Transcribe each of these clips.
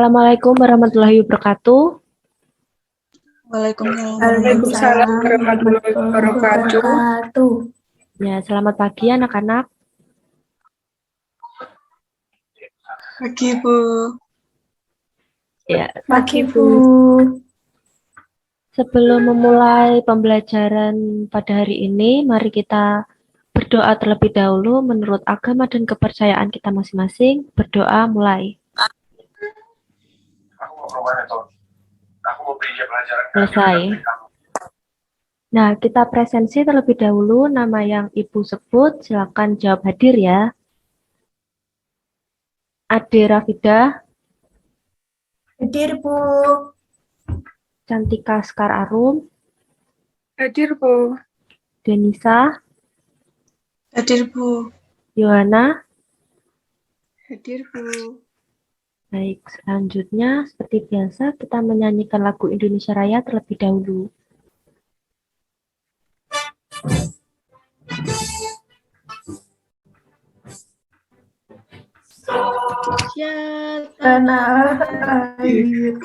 Assalamualaikum warahmatullahi wabarakatuh. Waalaikumsalam warahmatullahi wabarakatuh. Ya, selamat pagi anak-anak. Pagi, Bu. Ya, Pagi, Bu. sebelum memulai pembelajaran pada hari ini, mari kita berdoa terlebih dahulu menurut agama dan kepercayaan kita masing-masing. Berdoa mulai. Selesai. Nah, kita presensi terlebih dahulu nama yang Ibu sebut, silakan jawab hadir ya. Ade Rafidah. Hadir, Bu. Cantika Sekar Arum. Hadir, Bu. Denisa. Hadir, Bu. Yohana. Hadir, Bu. Baik, selanjutnya seperti biasa kita menyanyikan lagu Indonesia Raya terlebih dahulu. Tanah air.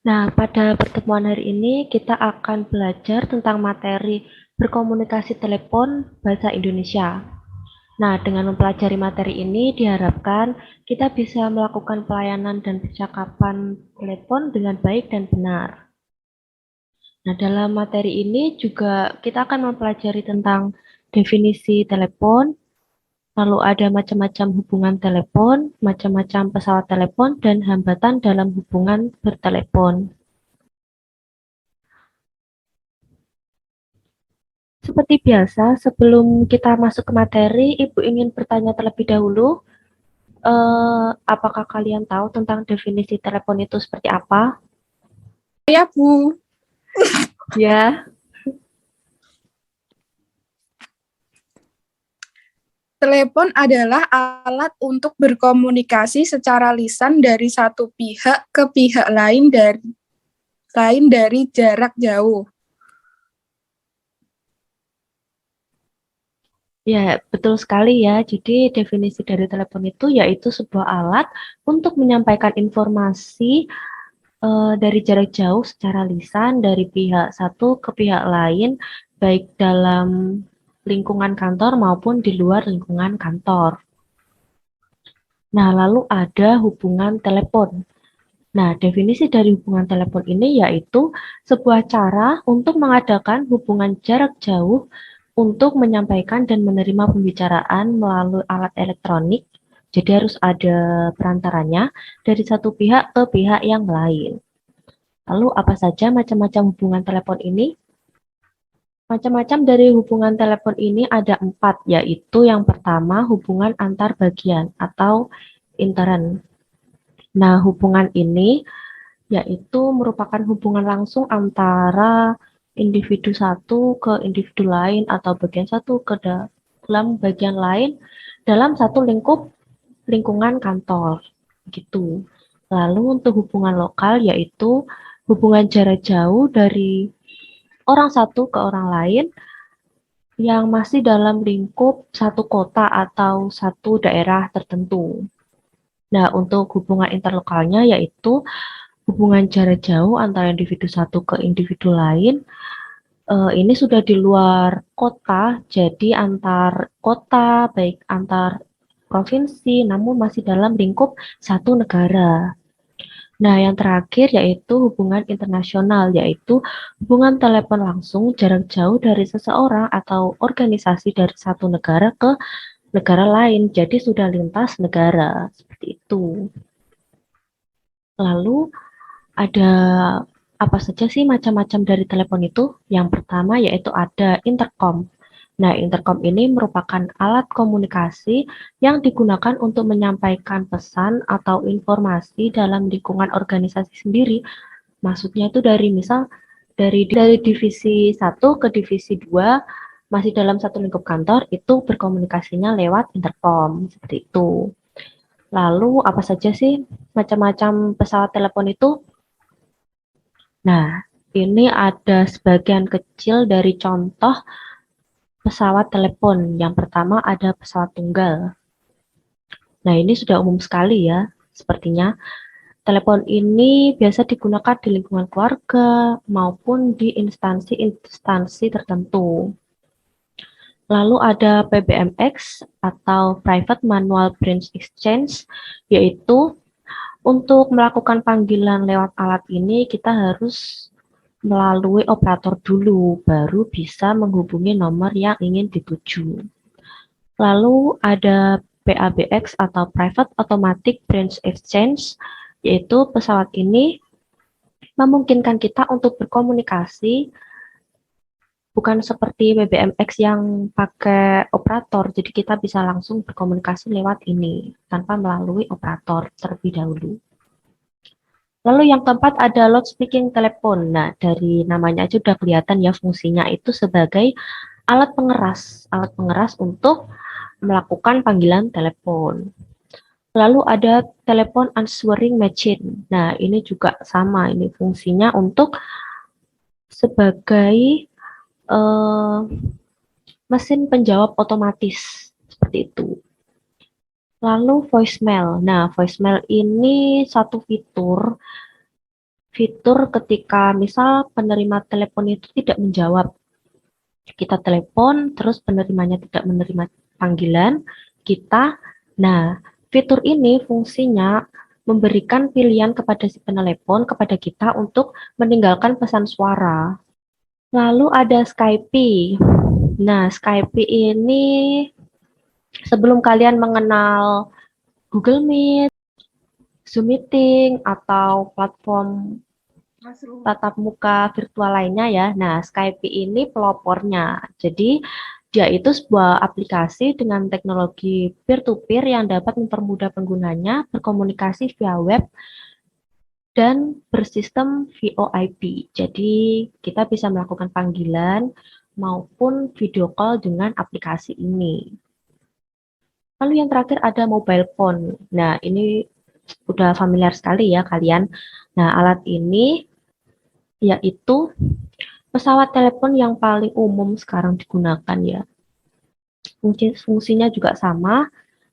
Nah, pada pertemuan hari ini kita akan belajar tentang materi berkomunikasi telepon bahasa Indonesia. Nah, dengan mempelajari materi ini diharapkan kita bisa melakukan pelayanan dan percakapan telepon dengan baik dan benar. Nah, dalam materi ini juga kita akan mempelajari tentang definisi telepon, lalu ada macam-macam hubungan telepon, macam-macam pesawat telepon, dan hambatan dalam hubungan bertelepon. Seperti biasa, sebelum kita masuk ke materi, Ibu ingin bertanya terlebih dahulu, apakah kalian tahu tentang definisi telepon itu seperti apa? Ya, Bu. Ya. Telepon adalah alat untuk berkomunikasi secara lisan dari satu pihak ke pihak lain dari jarak jauh. Ya, betul sekali ya. Jadi definisi dari telepon itu yaitu sebuah alat untuk menyampaikan informasi dari jarak jauh secara lisan dari pihak satu ke pihak lain, baik dalam lingkungan kantor maupun di luar lingkungan kantor. Nah, lalu ada hubungan telepon. Nah, definisi dari hubungan telepon ini yaitu sebuah cara untuk mengadakan hubungan jarak jauh untuk menyampaikan dan menerima pembicaraan melalui alat elektronik. Jadi harus ada perantaranya dari satu pihak ke pihak yang lain. Lalu apa saja macam-macam hubungan telepon ini? Macam-macam dari hubungan telepon ini ada 4, yaitu yang pertama hubungan antar bagian atau intern. Nah, hubungan ini yaitu merupakan hubungan langsung antara individu satu ke individu lain atau bagian satu ke dalam bagian lain dalam satu lingkungan kantor. Gitu. Lalu untuk hubungan lokal yaitu hubungan jarak jauh dari orang satu ke orang lain yang masih dalam lingkup satu kota atau satu daerah tertentu. Nah, untuk hubungan interlokalnya yaitu hubungan jarak jauh antara individu satu ke individu lain ini sudah di luar kota, jadi antar kota, baik antar provinsi, namun masih dalam lingkup satu negara. Nah, yang terakhir yaitu hubungan internasional, yaitu hubungan telepon langsung jarak jauh dari seseorang atau organisasi dari satu negara ke negara lain, jadi sudah lintas negara, seperti itu. Lalu ada apa saja sih macam-macam dari telepon itu? Yang pertama yaitu ada intercom. Nah, intercom ini merupakan alat komunikasi yang digunakan untuk menyampaikan pesan atau informasi dalam lingkungan organisasi sendiri. Maksudnya itu dari misal dari divisi satu ke divisi 2 masih dalam satu lingkup kantor itu berkomunikasinya lewat intercom seperti itu. Lalu apa saja sih macam-macam pesawat telepon itu? Nah, ini ada sebagian kecil dari contoh pesawat telepon. Yang pertama ada pesawat tunggal. Nah, ini sudah umum sekali ya, sepertinya. Telepon ini biasa digunakan di lingkungan keluarga maupun di instansi-instansi tertentu. Lalu ada PBMX atau Private Manual Branch Exchange, yaitu untuk melakukan panggilan lewat alat ini kita harus melalui operator dulu, baru bisa menghubungi nomor yang ingin dituju. Lalu ada PABX atau Private Automatic Branch Exchange, yaitu pesawat ini memungkinkan kita untuk berkomunikasi bukan seperti BBMX yang pakai operator, jadi kita bisa langsung berkomunikasi lewat ini tanpa melalui operator terlebih dahulu. Lalu yang keempat ada loudspeaking telepon. Nah, dari namanya aja udah kelihatan ya fungsinya itu sebagai alat pengeras untuk melakukan panggilan telepon. Lalu ada telepon answering machine. Nah, ini juga sama, ini fungsinya untuk sebagai eh, mesin penjawab otomatis seperti itu. Lalu voicemail. Nah, voicemail ini satu fitur ketika misal penerima telepon itu tidak menjawab. Kita telepon, terus penerimanya tidak menerima panggilan kita. Nah, fitur ini fungsinya memberikan pilihan kepada si penelepon, kepada kita untuk meninggalkan pesan suara. Lalu ada Skype. Nah, Skype ini sebelum kalian mengenal Google Meet, Zoom Meeting, atau platform tatap muka virtual lainnya ya. Nah, Skype ini pelopornya. Jadi, dia itu sebuah aplikasi dengan teknologi peer-to-peer yang dapat mempermudah penggunanya berkomunikasi via web dan bersistem VoIP. Jadi, kita bisa melakukan panggilan maupun video call dengan aplikasi ini. Lalu yang terakhir ada mobile phone. Nah, ini udah familiar sekali ya kalian. Nah, alat ini yaitu pesawat telepon yang paling umum sekarang digunakan ya. Fungsinya juga sama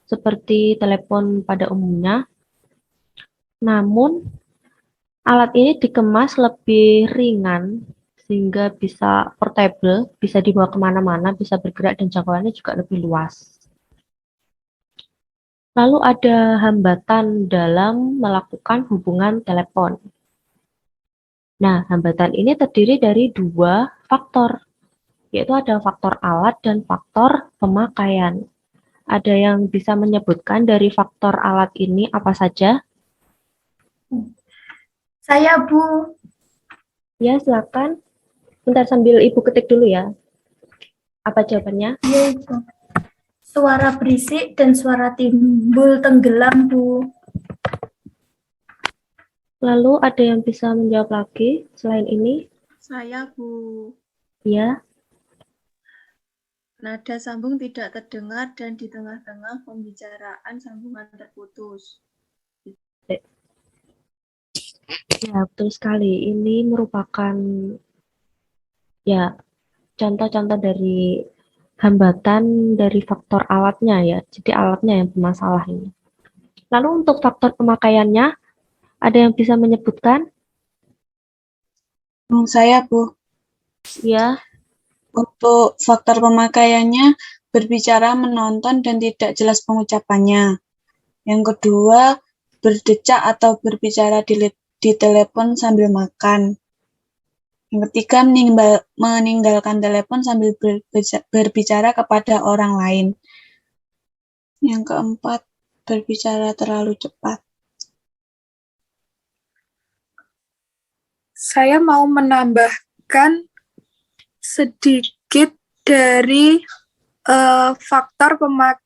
seperti telepon pada umumnya. Namun, alat ini dikemas lebih ringan sehingga bisa portable, bisa dibawa kemana-mana, bisa bergerak dan jangkauannya juga lebih luas. Lalu ada hambatan dalam melakukan hubungan telepon. Nah, hambatan ini terdiri dari dua faktor, yaitu ada faktor alat dan faktor pemakaian. Ada yang bisa menyebutkan dari faktor alat ini apa saja? Saya, Bu. Ya, silakan. Bentar sambil Ibu ketik dulu ya. Apa jawabannya? Iya, Ibu. Suara berisik dan suara timbul tenggelam, Bu. Lalu ada yang bisa menjawab lagi selain ini? Saya, Bu. Ya. Nada sambung tidak terdengar dan di tengah-tengah pembicaraan sambungan terputus. Ya, betul sekali. Ini merupakan ya contoh-contoh dari hambatan dari faktor alatnya ya. Jadi alatnya yang bermasalah ini. Lalu untuk faktor pemakaiannya, Ada yang bisa menyebutkan? Saya, Bu. Ya, Untuk faktor pemakaiannya, berbicara, menonton, dan tidak jelas pengucapannya. Yang kedua, berdecak atau berbicara di telepon sambil makan. Yang ketiga, meninggalkan telepon sambil berbicara kepada orang lain. Yang keempat, berbicara terlalu cepat. Saya mau menambahkan sedikit dari faktor pemakaian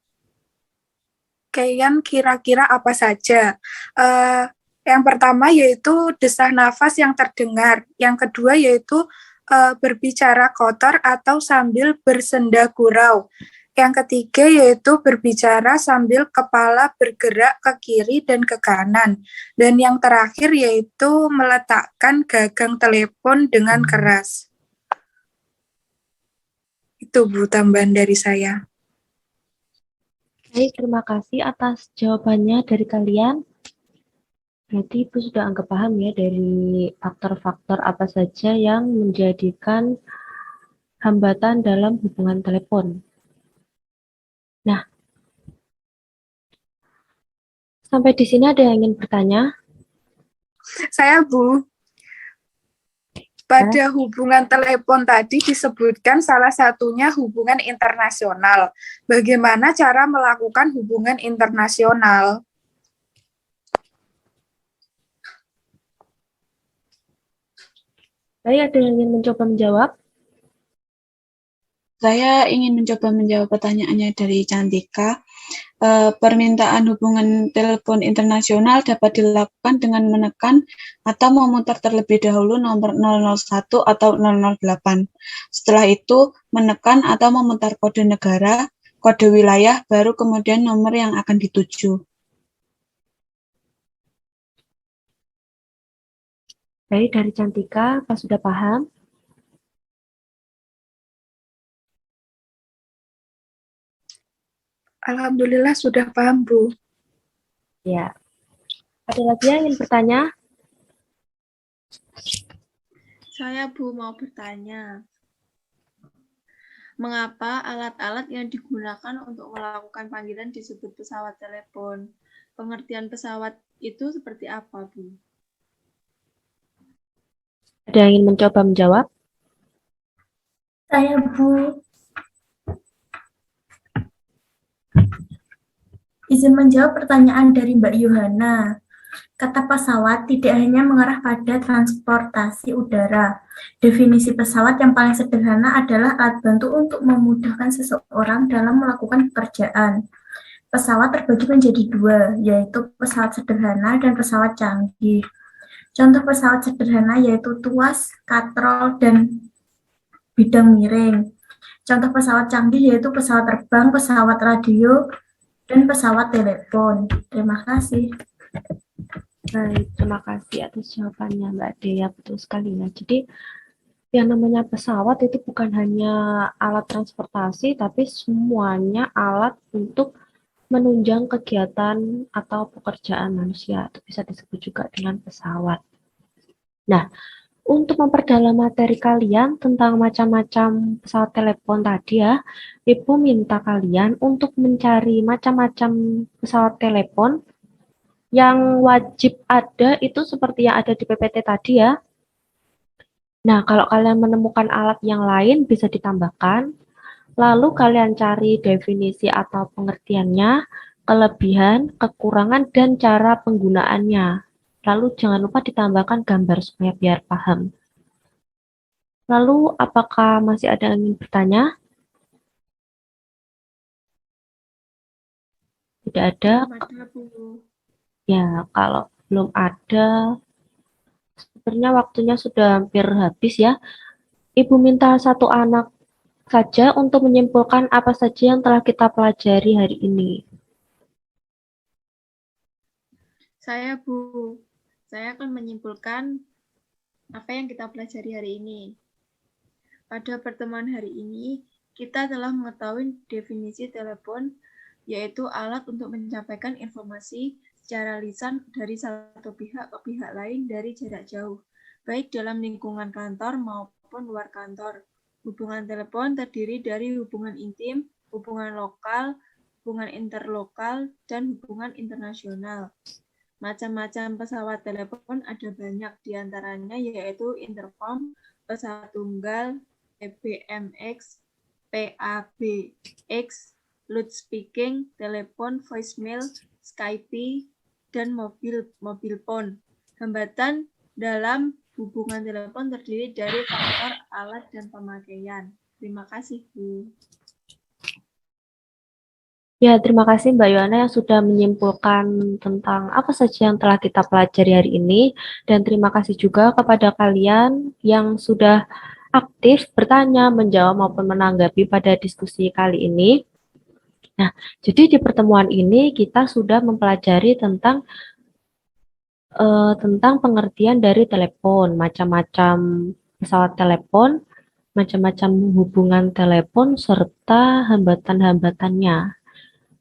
kira-kira apa saja. Yang pertama yaitu desah nafas yang terdengar. Yang kedua yaitu berbicara kotor atau sambil bersenda gurau. Yang ketiga yaitu berbicara sambil kepala bergerak ke kiri dan ke kanan. Dan yang terakhir yaitu meletakkan gagang telepon dengan keras. Itu Bu tambahan dari saya. baik, terima kasih atas jawabannya dari kalian. Berarti Ibu sudah anggap paham ya dari faktor-faktor apa saja yang menjadikan hambatan dalam hubungan telepon. Nah, sampai di sini ada yang ingin bertanya? Saya Bu, pada hubungan telepon tadi disebutkan salah satunya hubungan internasional. Bagaimana cara melakukan hubungan internasional? Baik, ada yang ingin mencoba menjawab? Saya ingin mencoba menjawab pertanyaannya dari Cantika. Permintaan hubungan telepon internasional dapat dilakukan dengan menekan atau memutar terlebih dahulu nomor 001 atau 008. Setelah itu, menekan atau memutar kode negara, kode wilayah, baru kemudian nomor yang akan dituju. Baik, dari Cantika, apa sudah paham? Alhamdulillah sudah paham Bu. Ya. Ada lagi yang ingin bertanya? Saya, Bu, mau bertanya. Mengapa alat-alat yang digunakan untuk melakukan panggilan disebut pesawat telepon? Pengertian pesawat itu seperti apa, Bu? Ada yang ingin mencoba menjawab? Saya Bu, izin menjawab pertanyaan dari Mbak Yohana. Kata pesawat tidak hanya mengarah pada transportasi udara. Definisi pesawat yang paling sederhana adalah alat bantu untuk memudahkan seseorang dalam melakukan pekerjaan. Pesawat terbagi menjadi dua, yaitu pesawat sederhana dan pesawat canggih. Contoh pesawat sederhana yaitu tuas, katrol, dan bidang miring. Contoh pesawat canggih yaitu pesawat terbang, pesawat radio, dan pesawat telepon. Terima kasih. Baik, terima kasih atas jawabannya Mbak Dea, betul sekali ya. Jadi yang namanya pesawat itu bukan hanya alat transportasi, tapi semuanya alat untuk menunjang kegiatan atau pekerjaan manusia. Itu bisa disebut juga dengan pesawat. Nah, untuk memperdalam materi kalian tentang macam-macam pesawat telepon tadi ya, Ibu minta kalian untuk mencari macam-macam pesawat telepon yang wajib ada itu seperti yang ada di PPT tadi ya. Nah, kalau kalian menemukan alat yang lain bisa ditambahkan, lalu kalian cari definisi atau pengertiannya, kelebihan, kekurangan, dan cara penggunaannya. Lalu jangan lupa ditambahkan gambar supaya biar paham. Lalu apakah masih ada yang ingin bertanya? Tidak ada. Ada, Bu. Ya, kalau belum ada, sebenarnya waktunya sudah hampir habis ya. Ibu minta satu anak saja untuk menyimpulkan apa saja yang telah kita pelajari hari ini. Saya, Bu. Saya akan menyimpulkan apa yang kita pelajari hari ini. Pada pertemuan hari ini, kita telah mengetahui definisi telepon, yaitu alat untuk menyampaikan informasi secara lisan dari satu pihak ke pihak lain dari jarak jauh, baik dalam lingkungan kantor maupun luar kantor. Hubungan telepon terdiri dari hubungan intim, hubungan lokal, hubungan interlokal, dan hubungan internasional. Macam-macam pesawat telepon ada banyak, diantaranya yaitu intercom, pesawat tunggal, PBMX, PABX, loudspeaking, telepon, voicemail, Skype, dan mobil phone. Hambatan dalam hubungan telepon terdiri dari faktor alat dan pemakaian. Terima kasih, Bu. Ya, terima kasih Mbak Yohana yang sudah menyimpulkan tentang apa saja yang telah kita pelajari hari ini. Dan terima kasih juga kepada kalian yang sudah aktif bertanya, menjawab, maupun menanggapi pada diskusi kali ini. Nah, jadi di pertemuan ini kita sudah mempelajari tentang pengertian dari telepon, macam-macam pesawat telepon, macam-macam hubungan telepon, serta hambatan-hambatannya.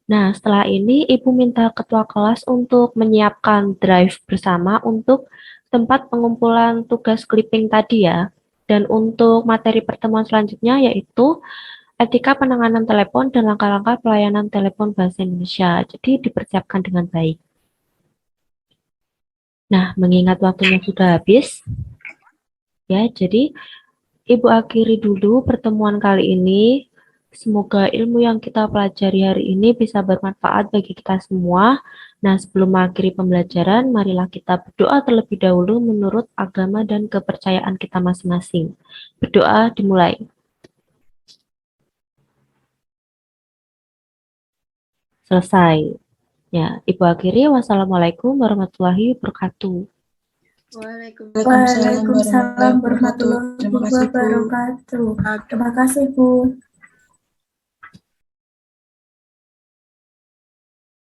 Nah, setelah ini Ibu minta ketua kelas untuk menyiapkan drive bersama untuk tempat pengumpulan tugas clipping tadi ya. Dan untuk materi pertemuan selanjutnya yaitu etika penanganan telepon dan langkah-langkah pelayanan telepon bahasa Indonesia. Jadi dipersiapkan dengan baik. Nah, mengingat waktunya sudah habis, ya, jadi Ibu akhiri dulu pertemuan kali ini. Semoga ilmu yang kita pelajari hari ini bisa bermanfaat bagi kita semua. Nah, sebelum mengakhiri pembelajaran, marilah kita berdoa terlebih dahulu menurut agama dan kepercayaan kita masing-masing. Berdoa dimulai. Selesai. Ya, Ibu akhiri. Wassalamualaikum warahmatullahi wabarakatuh. Waalaikumsalam Waalaikumsalam warahmatullahi Terima kasih, Bu. wabarakatuh. Terima kasih, Bu.